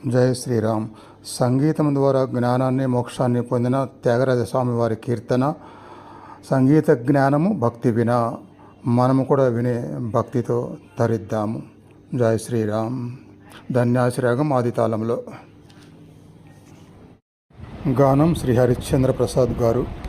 జై శ్రీరామ్. సంగీతం ద్వారా జ్ఞానాన్ని మోక్షాన్ని పొందిన త్యాగరాజ స్వామి వారి కీర్తన. సంగీత జ్ఞానము భక్తి వినా, మనము కూడా వినే భక్తితో తరిద్దాము. జై శ్రీరామ్. ధన్యాశ్రాగం ఆదితాళంలో. గానం శ్రీ హరిశ్చంద్ర ప్రసాద్ గారు.